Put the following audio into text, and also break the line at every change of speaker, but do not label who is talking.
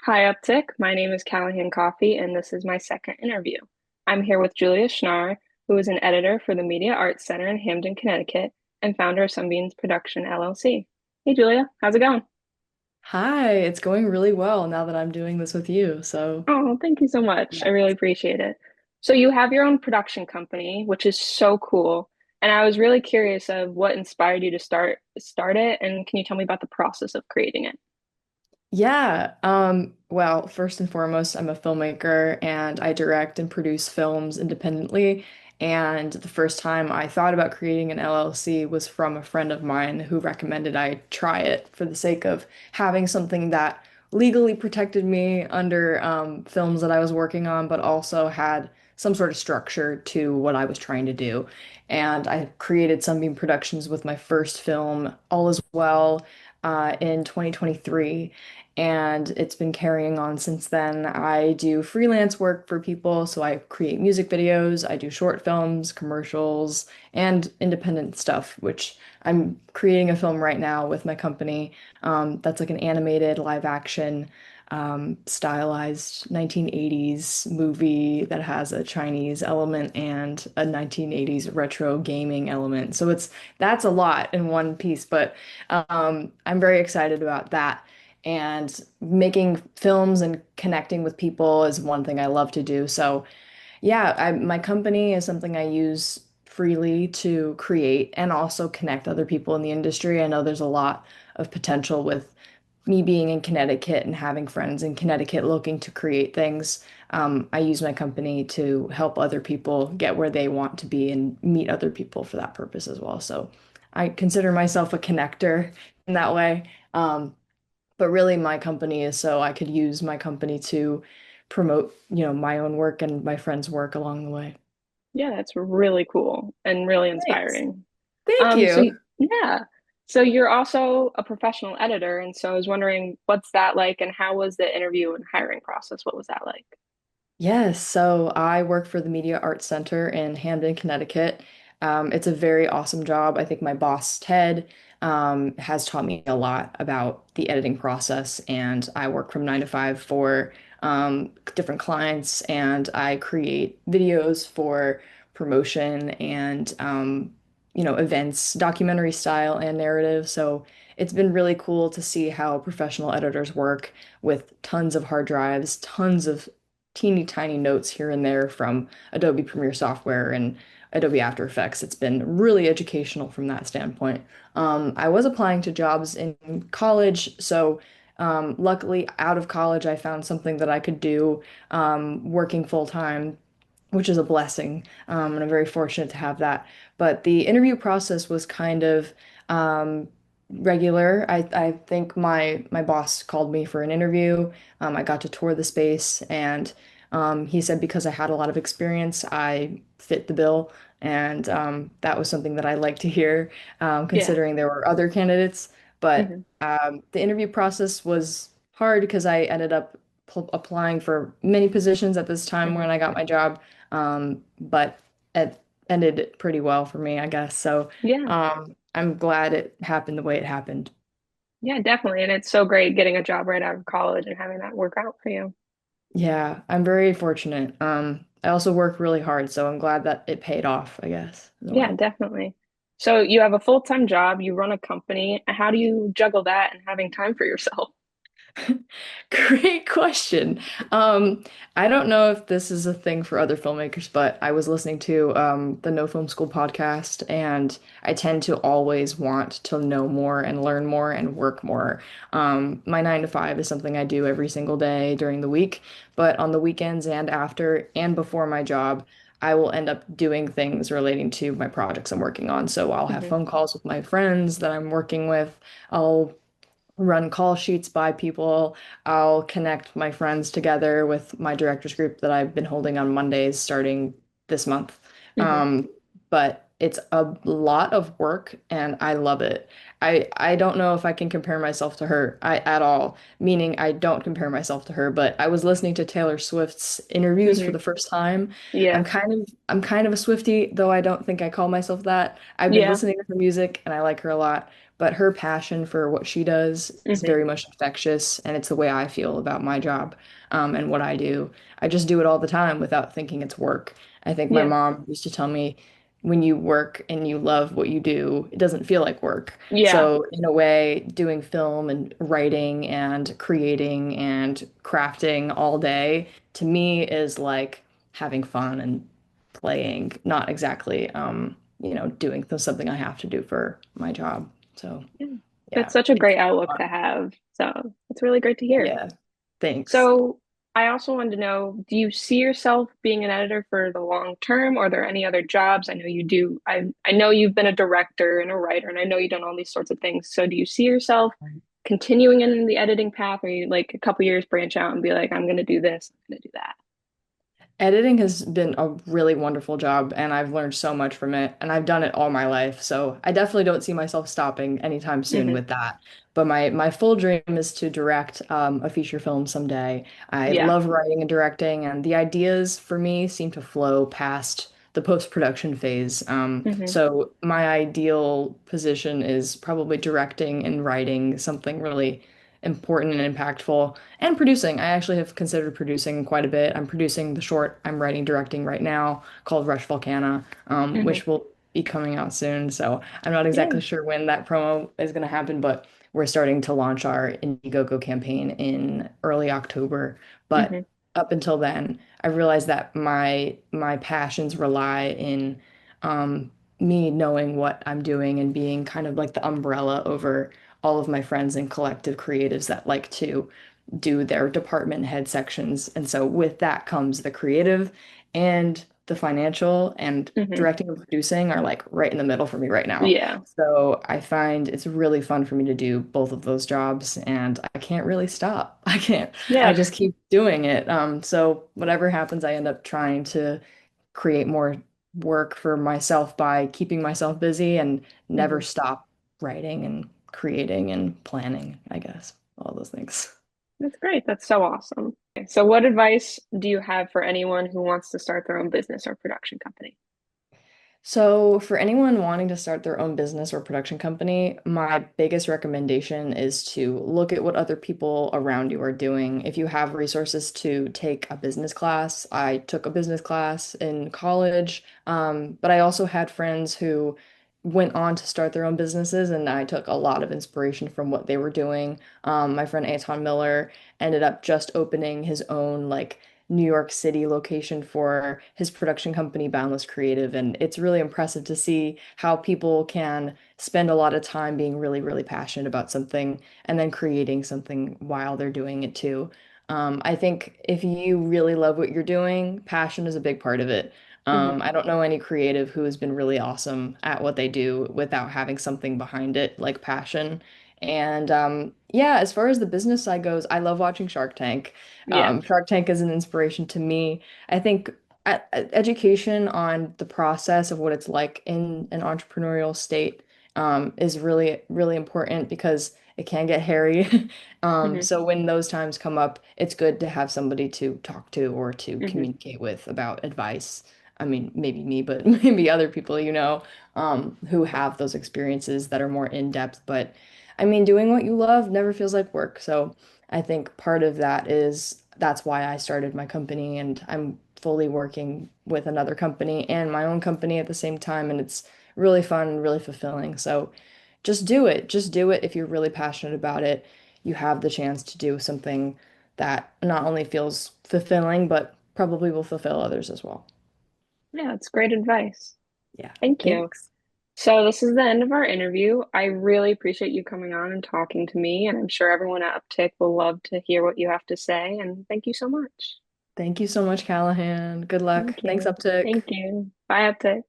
Hi, Upptik. My name is Callahan Coffey, and this is my second interview. I'm here with Julia Schnarr, who is an editor for the Media Arts Center in Hamden, Connecticut, and founder of Sunbeams Production LLC. Hey, Julia, how's it going?
Hi, it's going really well now that I'm doing this with you. So,
Oh, thank you so much. I
yeah.
really appreciate it. So you have your own production company, which is so cool. And I was really curious of what inspired you to start it, and can you tell me about the process of creating it?
Yeah, well, first and foremost, I'm a filmmaker and I direct and produce films independently. And the first time I thought about creating an LLC was from a friend of mine who recommended I try it for the sake of having something that legally protected me under films that I was working on, but also had some sort of structure to what I was trying to do. And I created Sunbeam Productions with my first film, All Is Well, in 2023 and it's been carrying on since then. I do freelance work for people, so I create music videos, I do short films, commercials, and independent stuff, which I'm creating a film right now with my company. That's like an animated live action. Stylized 1980s movie that has a Chinese element and a 1980s retro gaming element. So that's a lot in one piece, but I'm very excited about that. And making films and connecting with people is one thing I love to do. So, yeah, my company is something I use freely to create and also connect other people in the industry. I know there's a lot of potential with me being in Connecticut and having friends in Connecticut looking to create things. I use my company to help other people get where they want to be and meet other people for that purpose as well. So I consider myself a connector in that way. But really, my company is so I could use my company to promote, my own work and my friends' work along the way.
Yeah, that's really cool and really
Thanks.
inspiring.
Thank
Um, so
you.
yeah. So you're also a professional editor, and so I was wondering what's that like and how was the interview and hiring process? What was that like?
Yes, so I work for the Media Arts Center in Hamden, Connecticut. It's a very awesome job. I think my boss, Ted, has taught me a lot about the editing process, and I work from 9 to 5 for different clients, and I create videos for promotion and events, documentary style and narrative. So it's been really cool to see how professional editors work with tons of hard drives, tons of teeny tiny notes here and there from Adobe Premiere software and Adobe After Effects. It's been really educational from that standpoint. I was applying to jobs in college, so luckily out of college, I found something that I could do working full time, which is a blessing. And I'm very fortunate to have that. But the interview process was kind of um, regular. I think my boss called me for an interview. I got to tour the space, and he said because I had a lot of experience, I fit the bill. And that was something that I like to hear,
Yeah.
considering there were other candidates. But
Hmm.
the interview process was hard because I ended up applying for many positions at this time
Hmm.
when I got my job. But it ended pretty well for me, I guess. So
Yeah.
I'm glad it happened the way it happened.
Yeah, definitely. And it's so great getting a job right out of college and having that work out for you.
Yeah, I'm very fortunate. I also work really hard, so I'm glad that it paid off, I guess, as
Yeah,
well.
definitely. So you have a full-time job, you run a company. How do you juggle that and having time for yourself?
Great question. Um, I don't know if this is a thing for other filmmakers, but I was listening to the No Film School podcast, and I tend to always want to know more and learn more and work more. My 9 to 5 is something I do every single day during the week, but on the weekends and after and before my job, I will end up doing things relating to my projects I'm working on. So I'll have
Hmm.
phone calls with my friends that I'm working with. I'll run call sheets by people. I'll connect my friends together with my directors group that I've been holding on Mondays starting this month.
Hmm.
Um, but it's a lot of work and I love it. I don't know if I can compare myself to her at all, meaning I don't compare myself to her, but I was listening to Taylor Swift's interviews for
Hmm.
the first time.
Yeah.
I'm kind of a Swiftie, though I don't think I call myself that. I've been
Yeah.
listening to her music and I like her a lot, but her passion for what she does is
Hmm.
very much infectious, and it's the way I feel about my job, and what I do. I just do it all the time without thinking it's work. I think my
Yeah.
mom used to tell me, when you work and you love what you do, it doesn't feel like work.
Yeah.
So, in a way, doing film and writing and creating and crafting all day to me is like having fun and playing, not exactly, doing something I have to do for my job. So,
Yeah. That's
yeah,
such a
it's
great outlook to
fun.
have. So it's really great to hear.
Yeah, thanks.
So I also wanted to know, do you see yourself being an editor for the long term, or are there any other jobs? I know you do. I know you've been a director and a writer, and I know you've done all these sorts of things. So do you see yourself continuing in the editing path, or you like a couple years branch out and be like, I'm going to do this, I'm going to do that?
Editing has been a really wonderful job, and I've learned so much from it, and I've done it all my life. So I definitely don't see myself stopping anytime soon
Hmm.
with that. But my full dream is to direct a feature film someday. I
Yeah.
love writing and directing, and the ideas for me seem to flow past the post-production phase.
Hmm.
So my ideal position is probably directing and writing something really important and impactful. And producing. I actually have considered producing quite a bit. I'm producing the short I'm writing, directing right now called Rush Volcana,
Hmm.
which will be coming out soon. So I'm not
Yeah.
exactly sure when that promo is going to happen, but we're starting to launch our Indiegogo campaign in early October. But
Hmm.
up until then, I realized that my passions rely in me knowing what I'm doing and being kind of like the umbrella over all of my friends and collective creatives that like to do their department head sections. And so with that comes the creative and the financial, and
Hmm.
directing and producing are like right in the middle for me right now.
Yeah.
So I find it's really fun for me to do both of those jobs and I can't really stop. I
Yeah.
just keep doing it. So whatever happens, I end up trying to create more work for myself by keeping myself busy and never
Hmm.
stop writing and creating and planning, I guess, all those things.
That's great. That's so awesome. Okay, so, what advice do you have for anyone who wants to start their own business or production company?
So, for anyone wanting to start their own business or production company, my biggest recommendation is to look at what other people around you are doing. If you have resources to take a business class, I took a business class in college, but I also had friends who went on to start their own businesses, and I took a lot of inspiration from what they were doing. My friend Anton Miller ended up just opening his own like New York City location for his production company, Boundless Creative. And it's really impressive to see how people can spend a lot of time being really, really passionate about something and then creating something while they're doing it too. I think if you really love what you're doing, passion is a big part of it.
Hmm.
I don't know any creative who has been really awesome at what they do without having something behind it, like passion. And yeah, as far as the business side goes, I love watching Shark Tank.
Yeah.
Shark Tank is an inspiration to me. I think education on the process of what it's like in an entrepreneurial state is really, really important because it can get hairy.
Hmm.
So when those times come up, it's good to have somebody to talk to or to
Hmm.
communicate with about advice. I mean, maybe me, but maybe other people, who have those experiences that are more in depth. But I mean, doing what you love never feels like work. So I think part of that is that's why I started my company, and I'm fully working with another company and my own company at the same time, and it's really fun and really fulfilling. So just do it. Just do it if you're really passionate about it. You have the chance to do something that not only feels fulfilling, but probably will fulfill others as well.
Yeah, it's great advice.
Yeah.
Thank you.
Thanks.
So, this is the end of our interview. I really appreciate you coming on and talking to me, and I'm sure everyone at Uptick will love to hear what you have to say. And thank you so much.
Thank you so much, Callahan. Good luck.
Thank
Thanks,
you.
Uptick.
Thank you. Bye, Uptick.